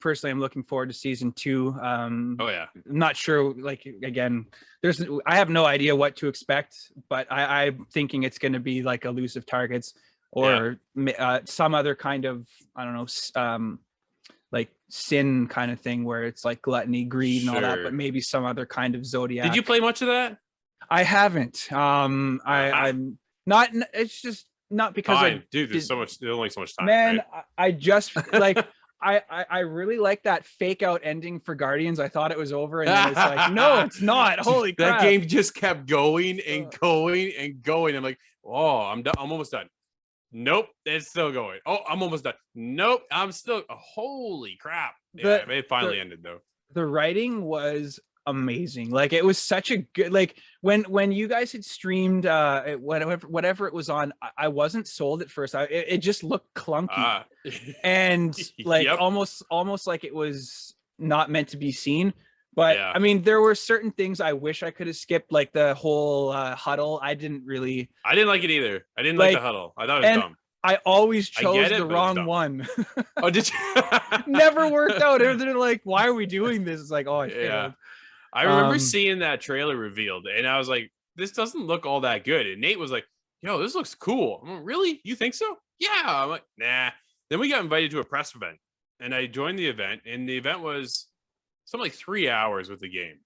personally am looking forward to season 2. Oh yeah. I'm not sure, like, again, I have no idea what to expect, but I'm thinking it's going to be like elusive targets or some other kind of, I don't know, like sin kind of thing where it's like gluttony, greed, and all that, but maybe some other kind of zodiac. Did you play much of that? I haven't. I'm not. It's just not because there's only so much time. Man, right? I just like I really like that fake out ending for Guardians. I thought it was over, and then it's like, no, it's not. Holy crap! That game just kept going and going and going. I'm like, oh, I'm done. I'm almost done. Nope, it's still going. Oh, I'm almost done. Nope, I'm still. Holy crap! Yeah, it finally ended though. The writing was amazing. Like, it was such a good, like, when you guys had streamed whatever it was on, I wasn't sold at first. It just looked clunky and like almost like it was not meant to be seen. But I mean, there were certain things I wish I could have skipped, like the whole huddle. I didn't like it either. I didn't like the huddle. I thought it was dumb. I always chose the wrong one. Oh, did you? Never worked out. They're like, why are we doing this? It's like, oh, I failed. I remember seeing that trailer revealed, and I was like, this doesn't look all that good. And Nate was like, yo, this looks cool. I'm like, really? You think so? Yeah. I'm like, nah. Then we got invited to a press event, and I joined the event, and the event was something like 3 hours with the game.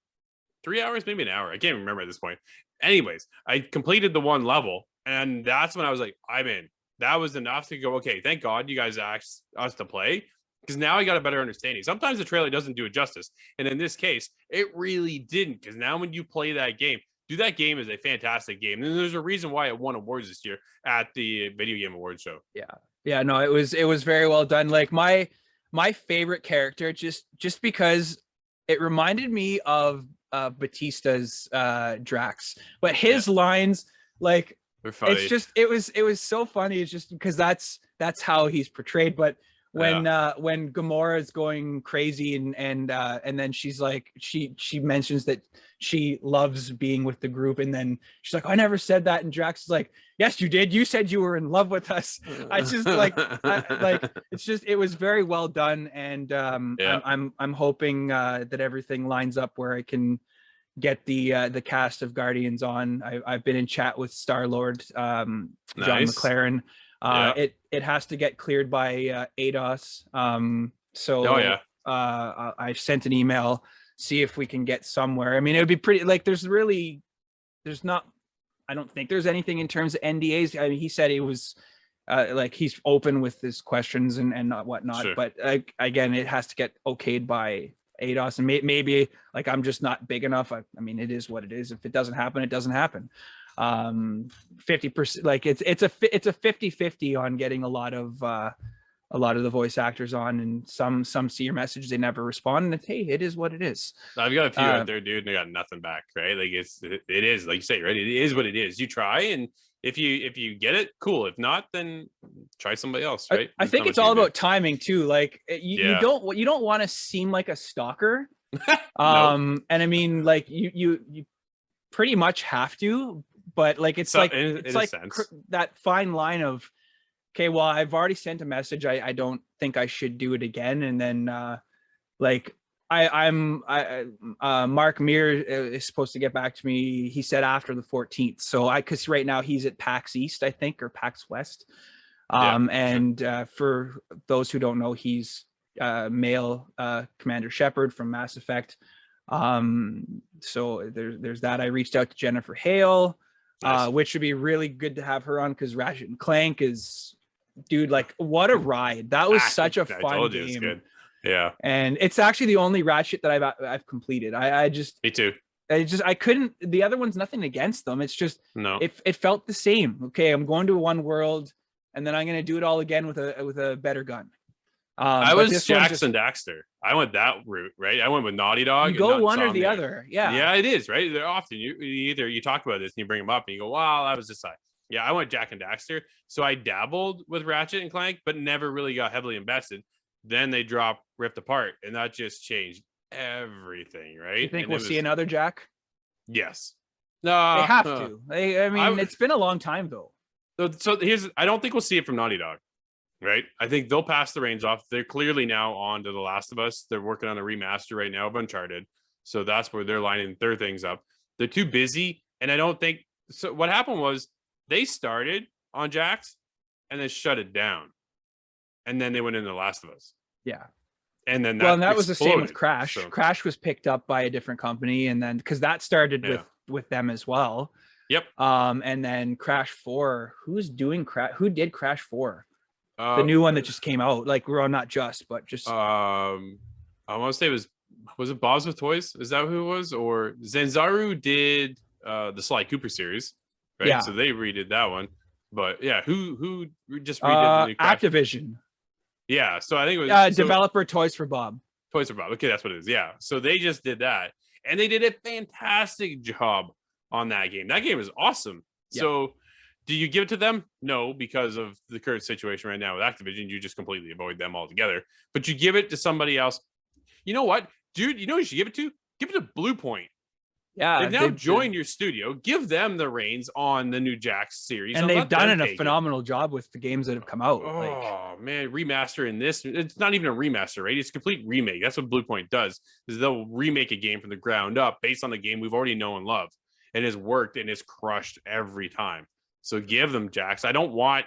3 hours, maybe an hour. I can't remember at this point. Anyways, I completed the one level, and that's when I was like, I'm in. That was enough to go, okay, thank God you guys asked us to play, because now I got a better understanding. Sometimes the trailer doesn't do it justice, and in this case, it really didn't, because now when you play that game, that game is a fantastic game, and there's a reason why it won awards this year at the Video Game Awards show. Yeah, no, it was very well done. Like, my favorite character, just because it reminded me of Batista's Drax, but his lines, like, they're funny. It's just it was so funny. It's just because that's how he's portrayed. But when Gamora is going crazy and then she's like, she mentions that she loves being with the group, and then she's like, I never said that, and Drax is like, yes, you did. You said you were in love with us. I just it was very well done, and I'm hoping that everything lines up where I can get the cast of Guardians on. I've been in chat with Star-Lord, John McLaren. It has to get cleared by ADOS. I've sent an email, see if we can get somewhere. I mean, it would be pretty like there's not, I don't think there's anything in terms of NDAs. I mean, he said it was like he's open with his questions and whatnot, Sure. but again, it has to get okayed by ADOS, and maybe like I'm just not big enough. I mean, it is what it is. If it doesn't happen, it doesn't happen. 50%, like it's a 50-50 on getting a lot of the voice actors on, and some see your message, they never respond, and it's, hey, it is what it is. I've got a few out there, dude, and they got nothing back, right? Like it is like you say, right? It is what it is. You try, and if you get it, cool. If not, then try somebody else, right? I think it's all about timing too. Like you don't want to seem like a stalker. Nope. And I mean, like you pretty much have to, but like it's like it's like that fine line of, okay, well, I've already sent a message. I don't think I should do it again. And then like Mark Meir is supposed to get back to me. He said after the 14th. So because right now he's at PAX East, I think, or PAX West. For those who don't know, he's male Commander Shepard from Mass Effect. So there's that. I reached out to Jennifer Hale, nice. Which would be really good to have her on, because Ratchet and Clank is, dude, like what a ride. That was such a fun game. It's good. Yeah. And it's actually the only Ratchet that I've completed. Me too. I couldn't, the other one's nothing against them. It's just, no, it felt the same. Okay, I'm going to one world and then I'm going to do it all again with a better gun. I was Jackson Daxter. I went that route, right? I went with Naughty Dog. You go one or the other. Yeah. Yeah, it is, right? They're often you talk about this and you bring them up and you go, wow, that was this side. Yeah, I went Jack and Daxter. So I dabbled with Ratchet and Clank, but never really got heavily invested. Then they dropped Rift Apart, and that just changed everything, right? You think we'll see another Jack? Yes. No, they have to. I mean, it's been a long time though. So I don't think we'll see it from Naughty Dog, right? I think they'll pass the reins off. They're clearly now on to The Last of Us. They're working on a remaster right now of Uncharted. So that's where they're lining their things up. They're too busy, and I don't think so. What happened was they started on Jax and then shut it down. And then they went into The Last of Us. Yeah. And then that was the same with Crash. So. Crash was picked up by a different company, and then because that started with them as well. Yep. And then Crash 4, who did Crash 4? The new one that just came out. Like, well, not just, but just I want to say was it Bob's with Toys? Is that who it was? Or Zanzaru did the Sly Cooper series, right? Yeah. So they redid that one. But yeah, who just redid the new Crash? Activision. Yeah, so I think it was developer Toys for Bob. Toys for Bob. Okay, that's what it is. Yeah, so they just did that, and they did a fantastic job on that game. That game is awesome. Yep. So, do you give it to them? No, because of the current situation right now with Activision, you just completely avoid them altogether. But you give it to somebody else. You know what, dude? You know who you should give it to? Give it to Blue Point. Yeah, they've now joined your studio. Give them the reins on the new Jax series, and they've done a phenomenal job with the games that have come out. Oh man, remastering this. It's not even a remaster, right? It's a complete remake. That's what Blue Point does. Is they'll remake a game from the ground up based on the game we've already known and loved, and has worked and is crushed every time. So give them Jax. I don't want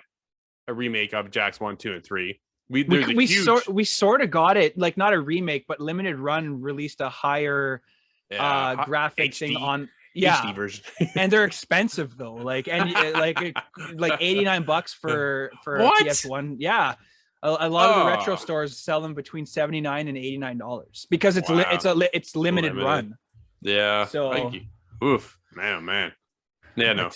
a remake of Jax 1, 2, and 3. We sort of got it, like not a remake, but Limited Run released a higher. Graphic thing on HD version. And they're expensive though, like like $89 for a PS1. Yeah, a lot of the retro stores sell them between $79 and $89 because it's limited run. Yeah. So oof, man. Yeah, no.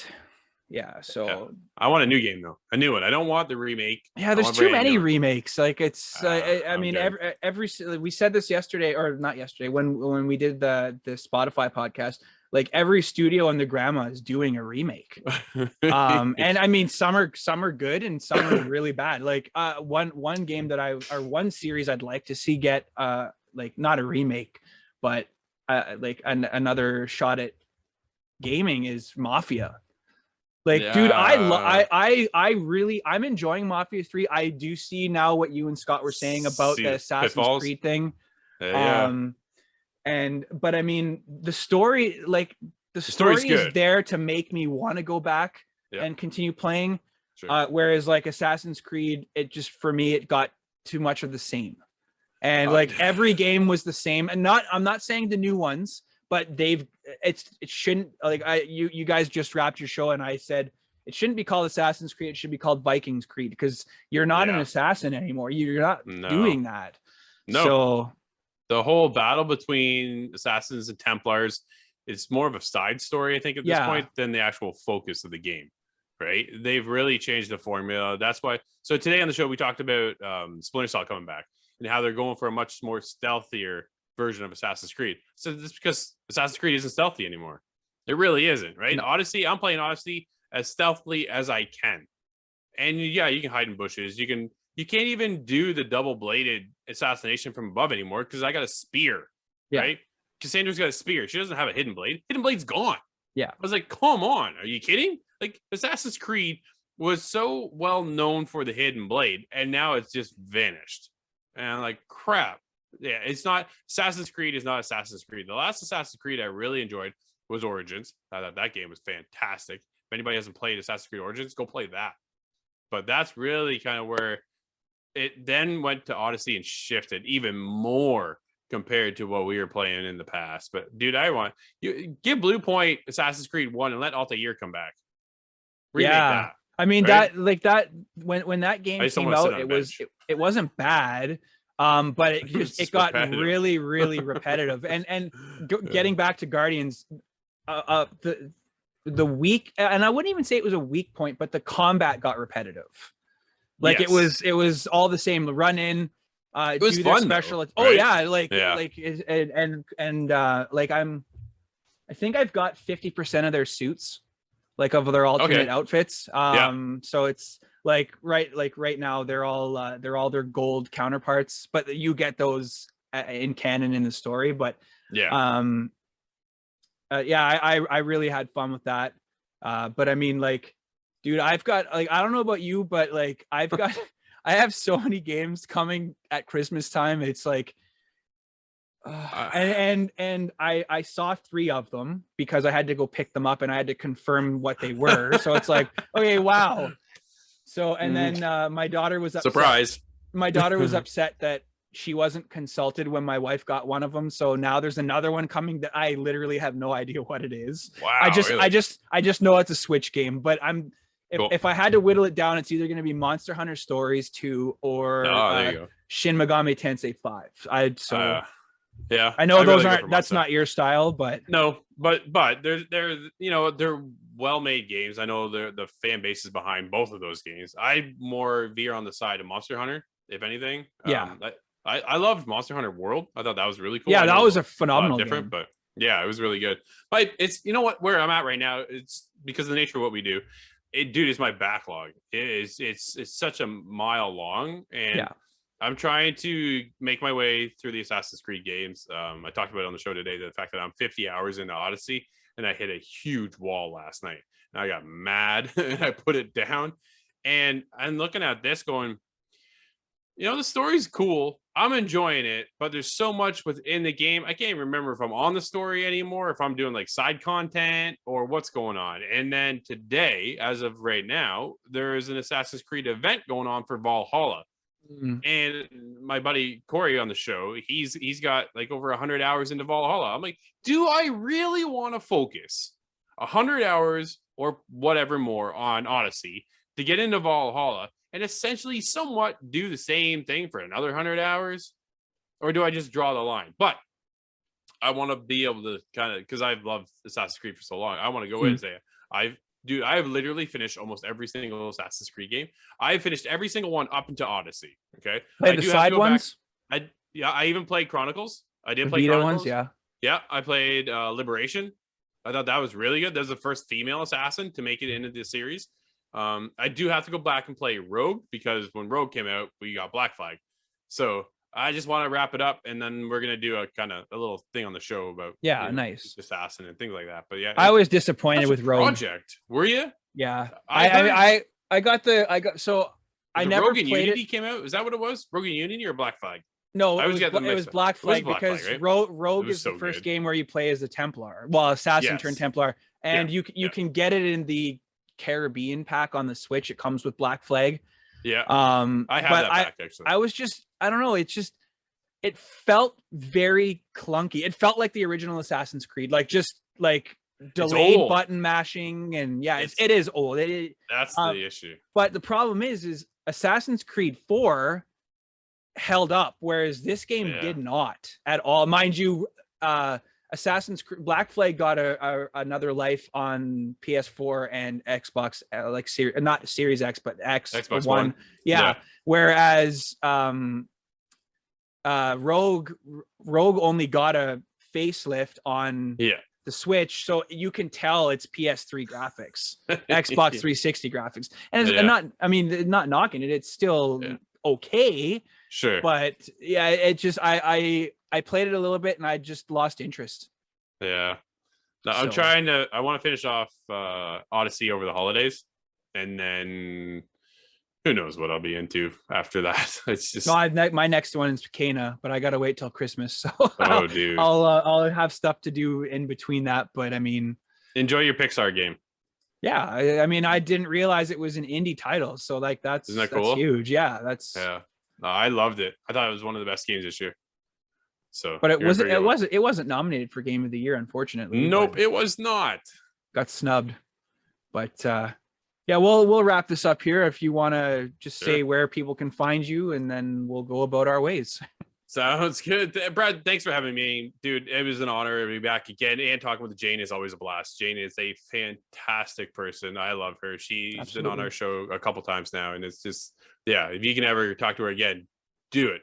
Yeah, so yeah. I want a new game though, a new one. I don't want the remake. Yeah, there's too many remakes. Like it's, I mean, every we said this yesterday, or not yesterday, when we did the Spotify podcast. Like every studio in the grandma is doing a remake. And I mean, some are good and some are really bad. Like one game that one series I'd like to see get like not a remake, but like another shot at gaming is Mafia. Like, yeah. Dude, I'm enjoying Mafia 3. I do see now what you and Scott were saying about the Assassin's Creed thing. But I mean, the story is there to make me want to go back and continue playing. Sure. Whereas like Assassin's Creed, it just, for me, it got too much of the same. and like every game was the same. And I'm not saying the new ones, but it shouldn't, like, you guys just wrapped your show and I said it shouldn't be called Assassin's Creed, it should be called Vikings Creed, because you're not an assassin anymore. You're not doing that. No. So the whole battle between assassins and Templars is more of a side story, I think, at this point, than the actual focus of the game. Right? They've really changed the formula. That's why. So today on the show, we talked about Splinter Cell coming back and how they're going for a much more stealthier version of Assassin's Creed. So this is because Assassin's Creed isn't stealthy anymore. It really isn't, right? No. Odyssey, I'm playing Odyssey as stealthily as I can. And yeah, you can hide in bushes. You can't even do the double-bladed assassination from above anymore because I got a spear, right? Cassandra's got a spear. She doesn't have a hidden blade. Hidden blade's gone. Yeah. I was like, come on. Are you kidding? Like, Assassin's Creed was so well known for the hidden blade, and now it's just vanished. And I'm like, crap. Yeah, it's not. Assassin's Creed is not Assassin's Creed. The last Assassin's Creed I really enjoyed was Origins. I thought that game was fantastic. If anybody hasn't played Assassin's Creed Origins, go play that. But that's really kind of where it then went to Odyssey and shifted even more compared to what we were playing in the past. But dude, I want you give Blue Point Assassin's Creed 1 and let Altair come back. Remake that. I mean, right? that when that game came out, it wasn't bad. But it got really, really repetitive. And getting back to Guardians, the weak, and I wouldn't even say it was a weak point, but the combat got repetitive. Like it was all the same. The run in, it was fun, special. Right? Oh yeah, like I think I've got 50% of their suits, like of their alternate outfits. So it's like right now they're all their gold counterparts, but you get those in canon in the story. But I really had fun with that. But I mean, like, dude, I've got, like, I don't know about you, but like I have so many games coming at Christmas time. It's like and I saw 3 of them because I had to go pick them up and I had to confirm what they were. So it's like, okay, wow. So, and then my daughter was upset. Surprise. My daughter was upset that she wasn't consulted when my wife got one of them. So now there's another one coming that I literally have no idea what it is. Wow. I just know it's a Switch game, but if I had to whittle it down, it's either going to be Monster Hunter Stories 2 or Shin Megami Tensei 5. I know those aren't, that's not your style, but no, but they're well-made games. I know the fan base is behind both of those games. I more veer on the side of Monster Hunter, if anything. I loved Monster Hunter World. I thought that was really cool. Yeah, that was a phenomenal game. But yeah, it was really good. But it's, you know what, where I'm at right now, it's because of the nature of what we do. Dude, it's my backlog. It's such a mile long, and I'm trying to make my way through the Assassin's Creed games. I talked about it on the show today, the fact that I'm 50 hours into Odyssey, and I hit a huge wall last night. And I got mad, and I put it down. And I'm looking at this going, the story's cool. I'm enjoying it, but there's so much within the game. I can't remember if I'm on the story anymore, if I'm doing like side content or what's going on. And then today, as of right now, there is an Assassin's Creed event going on for Valhalla. And my buddy Corey on the show, he's got like over 100 hours into Valhalla. I'm like, do I really want to focus 100 hours or whatever more on Odyssey to get into Valhalla and essentially somewhat do the same thing for another 100 hours? Or do I just draw the line? But I want to be able to kind of, because I've loved Assassin's Creed for so long, I want to go in and say, I've literally finished almost every single Assassin's Creed game. I've finished every single one up into Odyssey. Okay. Play the side ones? I even played Chronicles. I did play Chronicles. Ones, yeah. I played Liberation. I thought that was really good. That was the first female assassin to make it into the series. I do have to go back and play Rogue because when Rogue came out, we got Black Flag. So I just want to wrap it up, and then we're gonna do a little thing on the show about nice assassin and things like that. But yeah, I was disappointed with Rogue. Project, were you? Yeah, I so I never Rogue and played Unity it. Came out. Is that what it was? Rogue and Unity or Black Flag? No, it was Black Flag because right? Rogue is the first game where you play as a Templar, assassin turned Templar, and you can get it in the Caribbean pack on the Switch. It comes with Black Flag. Yeah. I have that back actually. I was just, I don't know. It's just, it felt very clunky. It felt like the original Assassin's Creed, like just like delayed button mashing, and it is old. That's the issue. But the problem is Assassin's Creed 4 held up, whereas this game did not at all. Mind you, Assassin's Creed Black Flag got another life on PS4 and Xbox, not Series X, but Xbox One. Yeah. Whereas Rogue only got a facelift on the Switch, so you can tell it's PS3 graphics, Xbox 360 graphics, and it's not knocking it. It's still okay. Sure. But yeah, it just I played it a little bit and I just lost interest. Yeah. No, I want to finish off Odyssey over the holidays, and then who knows what I'll be into after that. It's just my next one is Cana, but I gotta wait till Christmas. So dude, I'll have stuff to do in between that. But I mean, enjoy your Pixar game. Yeah, I mean, I didn't realize it was an indie title, so like that's cool? Huge. Yeah, I loved it. I thought it was one of the best games this year. So, but it wasn't nominated for Game of the Year, unfortunately. Nope, it was not. Got snubbed. But yeah, we'll wrap this up here. If you want to just say where people can find you, and then we'll go about our ways. Sounds good. Brad, thanks for having me, dude. It was an honor to be back again, and talking with Jane is always a blast. Jane is a fantastic person. I love her. She's been on our show a couple times now, and it's just, if you can ever talk to her again, do it.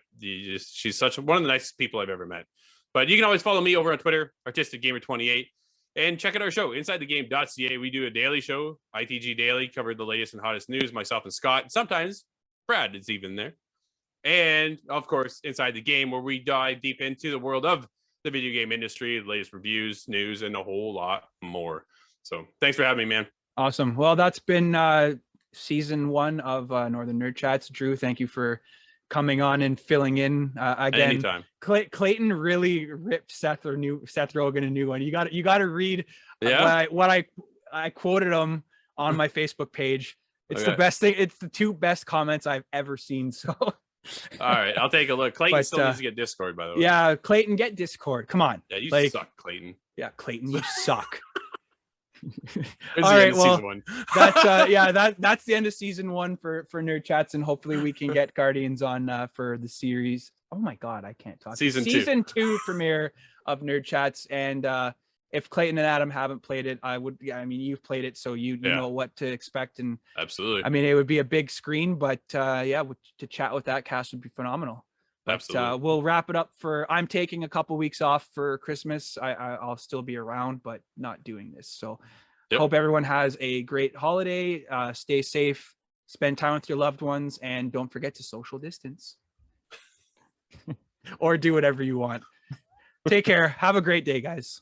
She's one of the nicest people I've ever met. But you can always follow me over on Twitter, ArtisticGamer28, and check out our show, InsideTheGame.ca. We do a daily show, ITG Daily, covered the latest and hottest news, myself and Scott. Sometimes Brad is even there. And of course, Inside the Game, where we dive deep into the world of the video game industry, the latest reviews, news, and a whole lot more. So thanks for having me, man. Awesome. Well, that's been season 1 of Northern Nerd Chats. Drew, thank you for coming on and filling in again. Anytime. Clayton really ripped Seth Rogen a new one. You got to read what I quoted him on my Facebook page. It's the best thing. It's the 2 best comments I've ever seen. So. All right, I'll take a look. Clayton still needs to get Discord, by the way. Yeah, Clayton, get Discord. Come on. Yeah, you suck, Clayton. Yeah, Clayton, you suck. All right, well, that's the end of season 1 for Nerd Chats, and hopefully we can get Guardians on for the series. Oh my God, I can't talk. Season 2 premiere of Nerd Chats, and if Clayton and Adam haven't played it, I mean, you've played it, so you know what to expect. And absolutely, I mean, it would be a big screen, but to chat with that cast would be phenomenal. Absolutely. We'll wrap it up I'm taking a couple weeks off for Christmas. I'll still be around, but not doing this. So hope everyone has a great holiday. Stay safe, spend time with your loved ones, and don't forget to social distance or do whatever you want. Take care. Have a great day, guys.